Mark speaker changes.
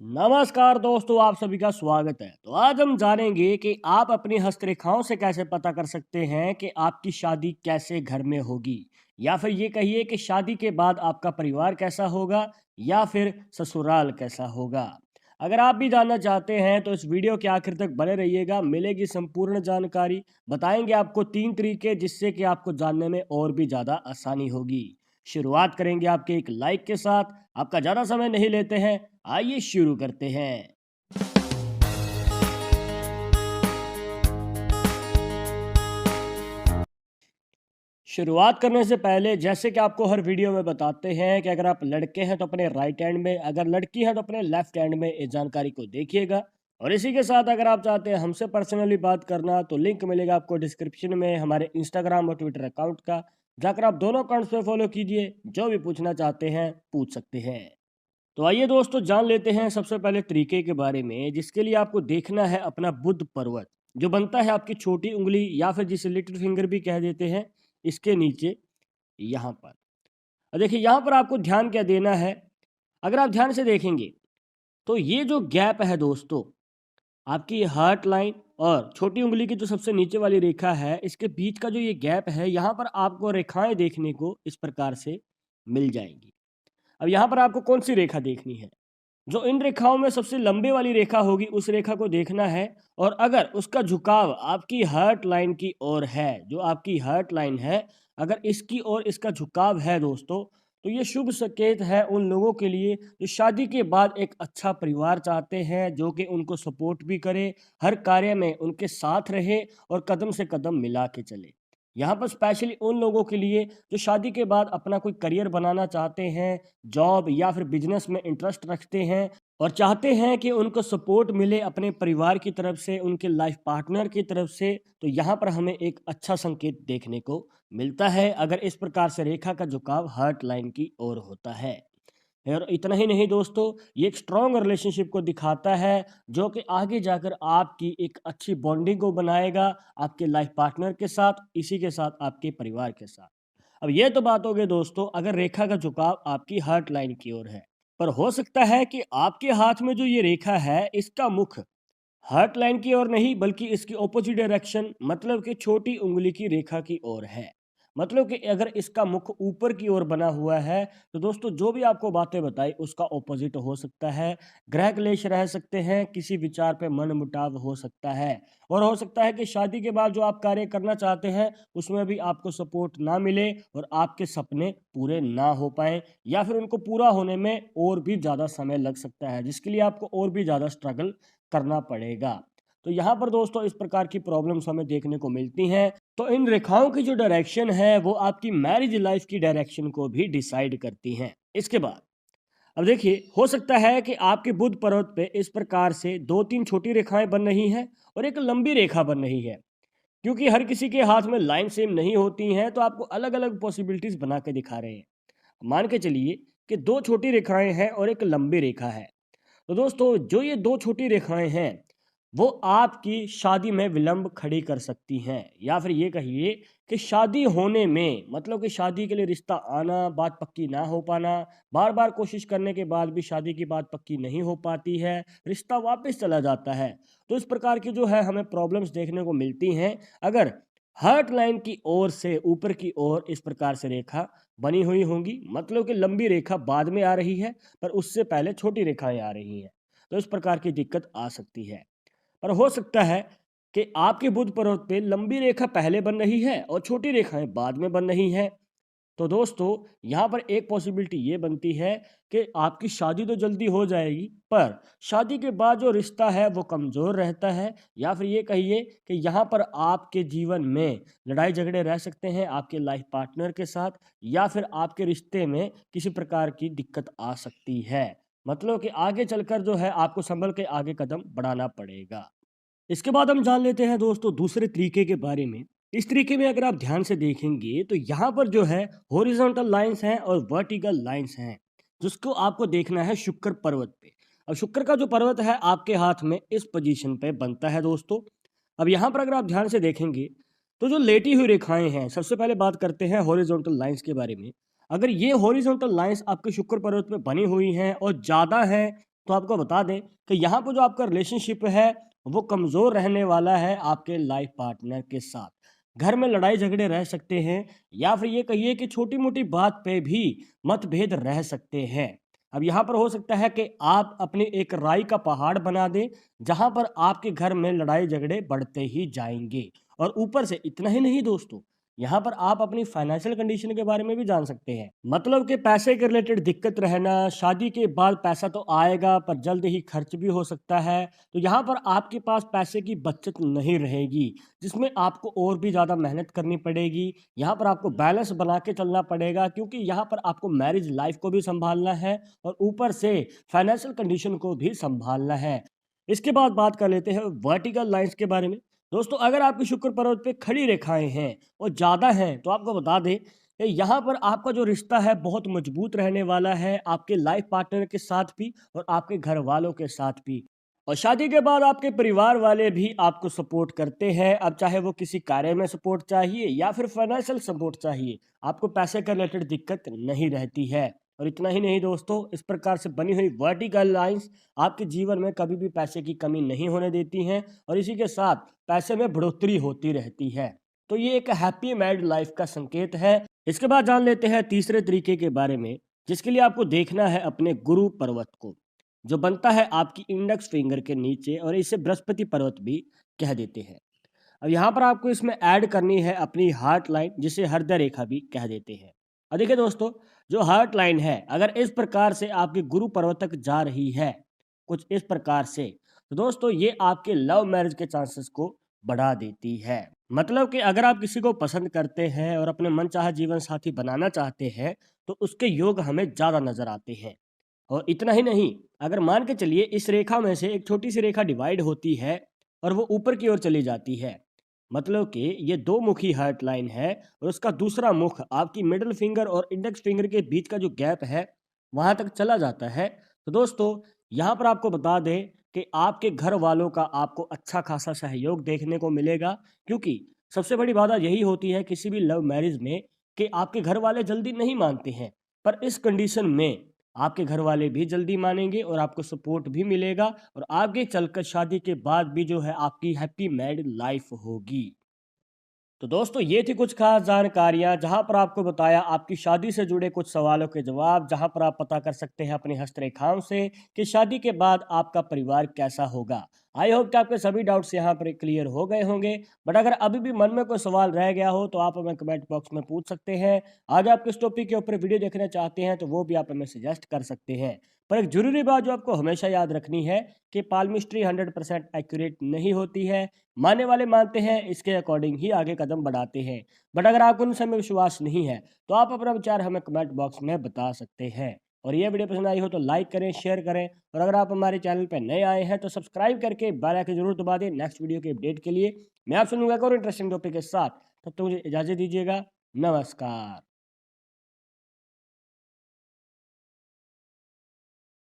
Speaker 1: नमस्कार दोस्तों, आप सभी का स्वागत है। तो आज हम जानेंगे कि आप अपनी हस्तरेखाओं से कैसे पता कर सकते हैं कि आपकी शादी कैसे घर में होगी, या फिर ये कहिए कि शादी के बाद आपका परिवार कैसा होगा या फिर ससुराल कैसा होगा। अगर आप भी जानना चाहते हैं तो इस वीडियो के आखिर तक बने रहिएगा, मिलेगी संपूर्ण जानकारी। बताएंगे आपको 3 तरीके जिससे कि आपको जानने में और भी ज़्यादा आसानी होगी। शुरुआत करेंगे आपके एक लाइक के साथ। आपका ज़्यादा समय नहीं लेते हैं, आइए शुरू करते हैं। शुरुआत करने से पहले जैसे कि आपको हर वीडियो में बताते हैं कि अगर आप लड़के हैं तो अपने राइट हैंड में, अगर लड़की है तो अपने लेफ्ट हैंड में इस जानकारी को देखिएगा। और इसी के साथ अगर आप चाहते हैं हमसे पर्सनली बात करना तो लिंक मिलेगा आपको डिस्क्रिप्शन में हमारे इंस्टाग्राम और ट्विटर अकाउंट का। जाकर आप दोनों अकाउंट्स पे फॉलो कीजिए, जो भी पूछना चाहते हैं पूछ सकते हैं। तो आइए दोस्तों, जान लेते हैं सबसे पहले तरीके के बारे में, जिसके लिए आपको देखना है अपना बुध पर्वत, जो बनता है आपकी छोटी उंगली या फिर जिसे लिटिल फिंगर भी कह देते हैं, इसके नीचे यहाँ पर। अब देखिए यहाँ पर आपको ध्यान क्या देना है। अगर आप ध्यान से देखेंगे तो ये जो गैप है दोस्तों, आपकी हार्ट लाइन और छोटी उंगली की जो सबसे नीचे वाली रेखा है, इसके बीच का जो ये गैप है, यहाँ पर आपको रेखाएं देखने को इस प्रकार से मिल जाएंगी। अब यहाँ पर आपको कौन सी रेखा देखनी है? जो इन रेखाओं में सबसे लंबे वाली रेखा होगी उस रेखा को देखना है। और अगर उसका झुकाव आपकी हार्ट लाइन की ओर है, जो आपकी हार्ट लाइन है, अगर इसकी ओर इसका झुकाव है दोस्तों, तो ये शुभ संकेत है उन लोगों के लिए जो शादी के बाद एक अच्छा परिवार चाहते हैं, जो कि उनको सपोर्ट भी करे, हर कार्य में उनके साथ रहे और कदम से कदम मिला के चले। यहाँ पर स्पेशली उन लोगों के लिए जो शादी के बाद अपना कोई करियर बनाना चाहते हैं, जॉब या फिर बिजनेस में इंटरेस्ट रखते हैं और चाहते हैं कि उनको सपोर्ट मिले अपने परिवार की तरफ से, उनके लाइफ पार्टनर की तरफ से। तो यहाँ पर हमें एक अच्छा संकेत देखने को मिलता है अगर इस प्रकार से रेखा का झुकाव हार्ट लाइन की ओर होता है। और इतना ही नहीं दोस्तों, ये एक स्ट्रॉन्ग रिलेशनशिप को दिखाता है, जो कि आगे जाकर आपकी एक अच्छी बॉन्डिंग को बनाएगा आपके लाइफ पार्टनर के साथ, इसी के साथ आपके परिवार के साथ। अब ये तो बात हो गई दोस्तों अगर रेखा का झुकाव आपकी हार्ट लाइन की ओर है। पर हो सकता है कि आपके हाथ में जो ये रेखा है, इसका मुख हार्ट लाइन की ओर नहीं बल्कि इसकी ऑपोजिट डायरेक्शन, मतलब कि छोटी उंगली की रेखा की ओर है। मतलब कि अगर इसका मुख ऊपर की ओर बना हुआ है तो दोस्तों जो भी आपको बातें बताई उसका ऑपोजिट हो सकता है। ग्रह क्लेश रह सकते हैं, किसी विचार पे मन मुटाव हो सकता है। और हो सकता है कि शादी के बाद जो आप कार्य करना चाहते हैं उसमें भी आपको सपोर्ट ना मिले और आपके सपने पूरे ना हो पाए, या फिर उनको पूरा होने में और भी ज़्यादा समय लग सकता है, जिसके लिए आपको और भी ज़्यादा स्ट्रगल करना पड़ेगा। तो यहाँ पर दोस्तों इस प्रकार की प्रॉब्लम्स हमें देखने को मिलती हैं। तो इन रेखाओं की जो डायरेक्शन है वो आपकी मैरिज लाइफ की डायरेक्शन को भी डिसाइड करती हैं। इसके बाद अब देखिए, हो सकता है कि आपके बुध पर्वत पे इस प्रकार से 2-3 छोटी रेखाएं बन रही हैं और एक लंबी रेखा बन रही है। क्योंकि हर किसी के हाथ में लाइन सेम नहीं होती हैं, तो आपको अलग-अलग पॉसिबिलिटीज बना के दिखा रहे हैं। मान के चलिए कि 2 छोटी रेखाएं हैं और एक लंबी रेखा है। तो दोस्तों जो ये 2 छोटी रेखाएँ हैं, वो आपकी शादी में विलंब खड़ी कर सकती हैं, या फिर ये कहिए कि शादी होने में, मतलब कि शादी के लिए रिश्ता आना, बात पक्की ना हो पाना, बार-बार कोशिश करने के बाद भी शादी की बात पक्की नहीं हो पाती है, रिश्ता वापस चला जाता है। तो इस प्रकार की जो है हमें प्रॉब्लम्स देखने को मिलती हैं अगर हार्ट लाइन की ओर से ऊपर की ओर इस प्रकार से रेखा बनी हुई होंगी, मतलब कि लंबी रेखा बाद में आ रही है पर उससे पहले छोटी रेखाएँ आ रही हैं। तो इस प्रकार की दिक्कत आ सकती है। पर हो सकता है कि आपके बुध पर्वत पे लंबी रेखा पहले बन रही है और छोटी रेखाएँ बाद में बन रही हैं। तो दोस्तों यहाँ पर एक पॉसिबिलिटी ये बनती है कि आपकी शादी तो जल्दी हो जाएगी, पर शादी के बाद जो रिश्ता है वो कमज़ोर रहता है, या फिर ये कहिए कि यहाँ पर आपके जीवन में लड़ाई झगड़े रह सकते हैं आपके लाइफ पार्टनर के साथ, या फिर आपके रिश्ते में किसी प्रकार की दिक्कत आ सकती है। मतलब कि आगे चलकर जो है आपको संभल के आगे कदम बढ़ाना पड़ेगा। इसके बाद हम जान लेते हैं दोस्तों दूसरे तरीके के बारे में। इस तरीके में अगर आप ध्यान से देखेंगे तो यहाँ पर जो है हॉरिजॉन्टल लाइंस हैं और वर्टिकल लाइंस हैं, जिसको आपको देखना है शुक्र पर्वत पे। अब शुक्र का जो पर्वत है आपके हाथ में इस पोजीशन पे बनता है दोस्तों। अब यहाँ पर अगर आप ध्यान से देखेंगे तो जो लेटी हुई रेखाएं हैं, सबसे पहले बात करते हैं हॉरिजॉन्टल लाइंस के बारे में। अगर ये हॉरिजॉन्टल लाइंस आपके शुक्र पर्वत पे बनी हुई हैं और ज़्यादा हैं तो आपको बता दें कि यहाँ पर जो आपका रिलेशनशिप है वो कमज़ोर रहने वाला है आपके लाइफ पार्टनर के साथ। घर में लड़ाई झगड़े रह सकते हैं या फिर ये कहिए कि छोटी-मोटी बात पे भी मतभेद रह सकते हैं। अब यहाँ पर हो सकता है कि आप अपनी एक राई का पहाड़ बना दें, जहाँ पर आपके घर में लड़ाई झगड़े बढ़ते ही जाएँगे। और ऊपर से इतना ही नहीं दोस्तों, यहाँ पर आप अपनी फाइनेंशियल कंडीशन के बारे में भी जान सकते हैं। मतलब कि पैसे के रिलेटेड दिक्कत रहना, शादी के बाद पैसा तो आएगा पर जल्द ही खर्च भी हो सकता है। तो यहाँ पर आपके पास पैसे की बचत नहीं रहेगी, जिसमें आपको और भी ज़्यादा मेहनत करनी पड़ेगी। यहाँ पर आपको बैलेंस बना के चलना पड़ेगा, क्योंकि यहाँ पर आपको मैरिज लाइफ को भी सँभालना है और ऊपर से फाइनेंशियल कंडीशन को भी सँभालना है। इसके बाद बात कर लेते हैं वर्टिकल लाइन्स के बारे में। दोस्तों, अगर आपकी शुक्र पर्वत पे खड़ी रेखाएँ हैं और ज़्यादा हैं, तो आपको बता दें कि यहाँ पर आपका जो रिश्ता है बहुत मजबूत रहने वाला है, आपके लाइफ पार्टनर के साथ भी और आपके घर वालों के साथ भी। और शादी के बाद आपके परिवार वाले भी आपको सपोर्ट करते हैं। अब चाहे वो किसी कार्य में सपोर्ट चाहिए या फिर फाइनेंशियल सपोर्ट चाहिए, आपको पैसे के रिलेटेड दिक्कत नहीं रहती है। और इतना ही नहीं दोस्तों, इस प्रकार से बनी हुई वर्टिकल लाइन्स आपके जीवन में कभी भी पैसे की कमी नहीं होने देती हैं और इसी के साथ पैसे में बढ़ोतरी होती रहती है। तो ये एक हैप्पी मैरिड लाइफ का संकेत है। इसके बाद जान लेते हैं तीसरे तरीके के बारे में, जिसके लिए आपको देखना है अपने गुरु पर्वत को, जो बनता है आपकी इंडेक्स फिंगर के नीचे, और इसे बृहस्पति पर्वत भी कह देते हैं। अब यहाँ पर आपको इसमें ऐड करनी है अपनी हार्ट लाइन, जिसे हृदय रेखा भी कह देते हैं। और देखिए दोस्तों, जो हार्ट लाइन है अगर इस प्रकार से आपके गुरु पर्वत तक जा रही है, कुछ इस प्रकार से, तो दोस्तों ये आपके लव मैरिज के चांसेस को बढ़ा देती है। मतलब कि अगर आप किसी को पसंद करते हैं और अपने मनचाहा जीवन साथी बनाना चाहते हैं, तो उसके योग हमें ज़्यादा नज़र आते हैं। और इतना ही नहीं, अगर मान के चलिए इस रेखा में से एक छोटी सी रेखा डिवाइड होती है और वो ऊपर की ओर चली जाती है, मतलब कि ये दो मुखी हार्ट लाइन है और उसका दूसरा मुख आपकी मिडिल फिंगर और इंडेक्स फिंगर के बीच का जो गैप है वहां तक चला जाता है, तो दोस्तों यहाँ पर आपको बता दें कि आपके घर वालों का आपको अच्छा खासा सहयोग देखने को मिलेगा। क्योंकि सबसे बड़ी बात यही होती है किसी भी लव मैरिज में कि आपके घर वाले जल्दी नहीं मानते हैं, पर इस कंडीशन में आपके घर वाले भी जल्दी मानेंगे और आपको सपोर्ट भी मिलेगा और आगे चलकर शादी के बाद भी जो है आपकी हैप्पी मैरिड लाइफ होगी। तो दोस्तों ये थी कुछ खास जानकारियां, जहां पर आपको बताया आपकी शादी से जुड़े कुछ सवालों के जवाब, जहां पर आप पता कर सकते हैं अपनी हस्तरेखाओं से कि शादी के बाद आपका परिवार कैसा होगा। आई होप कि आपके सभी डाउट्स यहां पर क्लियर हो गए होंगे। बट अगर अभी भी मन में कोई सवाल रह गया हो तो आप हमें कमेंट बॉक्स में पूछ सकते हैं। आगे आप किस टॉपिक के ऊपर वीडियो देखना चाहते हैं तो वो भी आप हमें सजेस्ट कर सकते हैं। पर एक जरूरी बात जो आपको हमेशा याद रखनी है कि पाल्मिस्ट्री 100% एक्यूरेट नहीं होती है। मानने वाले मानते हैं, इसके अकॉर्डिंग ही आगे कदम बढ़ाते हैं। बट अगर आपको उन समय विश्वास नहीं है तो आप अपना विचार हमें कमेंट बॉक्स में बता सकते हैं। और ये वीडियो पसंद आई हो तो लाइक करें, शेयर करें, और अगर आप हमारे चैनल पर नए आए हैं तो सब्सक्राइब करके बेल आइकन जरूर दबा दें नेक्स्ट वीडियो के अपडेट के लिए। मैं आपसे मिलूंगा एक और इंटरेस्टिंग टॉपिक के साथ, तब तक मुझे इजाज़त दीजिएगा। नमस्कार।